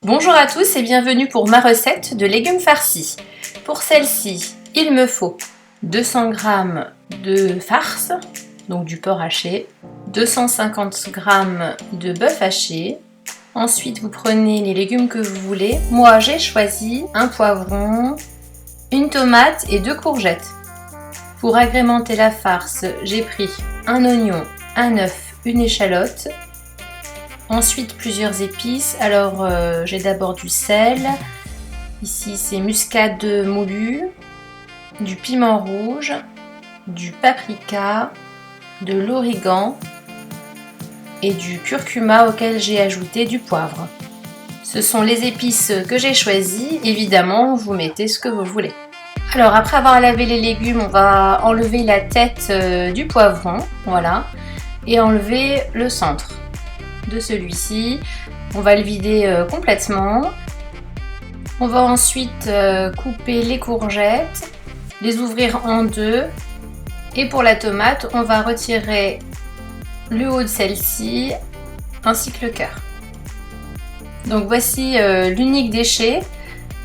Bonjour à tous et bienvenue pour ma recette de légumes farcis. Pour celle-ci, il me faut 200 g de farce, donc du porc haché, 250 g de bœuf haché. Ensuite, vous prenez les légumes que vous voulez. Moi, j'ai choisi un poivron, une tomate et 2 courgettes. Pour agrémenter la farce, j'ai pris un oignon, un œuf, une échalote. Ensuite, plusieurs épices. Alors, j'ai d'abord du sel. Ici, c'est muscade moulue, du piment rouge, du paprika, de l'origan et du curcuma auquel j'ai ajouté du poivre. Ce sont les épices que j'ai choisies. Évidemment, vous mettez ce que vous voulez. Alors, après avoir lavé les légumes, on va enlever la tête du poivron, voilà, et enlever le centre de celui-ci. On va le vider complètement. On va ensuite couper les courgettes, les ouvrir en deux, et pour la tomate, on va retirer le haut de celle-ci ainsi que le cœur. Donc voici l'unique déchet,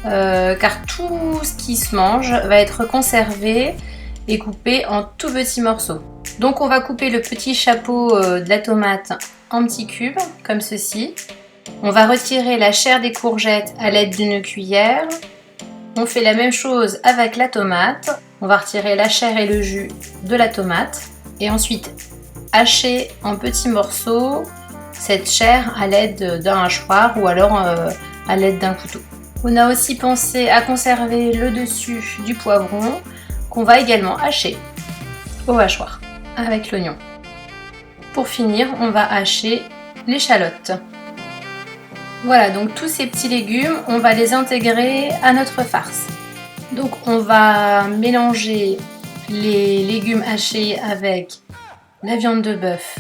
car tout ce qui se mange va être conservé et coupé en tout petits morceaux. Donc on va couper le petit chapeau de la tomate en petits cubes, comme ceci. On va retirer la chair des courgettes à l'aide d'une cuillère. On fait la même chose avec la tomate. On va retirer la chair et le jus de la tomate. Et ensuite, hacher en petits morceaux cette chair à l'aide d'un hachoir ou alors à l'aide d'un couteau. On a aussi pensé à conserver le dessus du poivron qu'on va également hacher au hachoir avec l'oignon. Pour finir, on va hacher l'échalote. Voilà, donc tous ces petits légumes, on va les intégrer à notre farce. Donc on va mélanger les légumes hachés avec la viande de bœuf,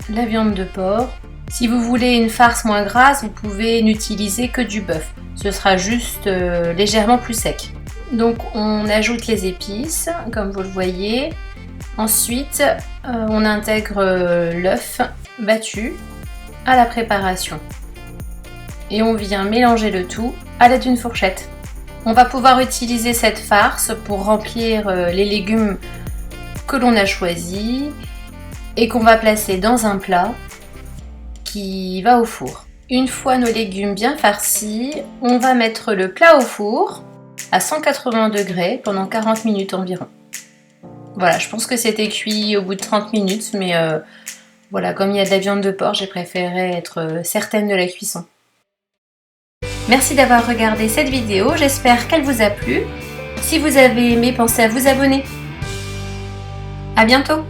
la viande de porc. Si vous voulez une farce moins grasse, vous pouvez n'utiliser que du bœuf. Ce sera juste légèrement plus sec. Donc on ajoute les épices, comme vous le voyez. Ensuite, on intègre l'œuf battu à la préparation. Et on vient mélanger le tout à l'aide d'une fourchette. On va pouvoir utiliser cette farce pour remplir les légumes que l'on a choisis et qu'on va placer dans un plat qui va au four. Une fois nos légumes bien farcis, on va mettre le plat au four à 180 degrés pendant 40 minutes environ. Voilà, je pense que c'était cuit au bout de 30 minutes, mais voilà, comme il y a de la viande de porc, j'ai préféré être certaine de la cuisson. Merci d'avoir regardé cette vidéo, j'espère qu'elle vous a plu. Si vous avez aimé, pensez à vous abonner. À bientôt!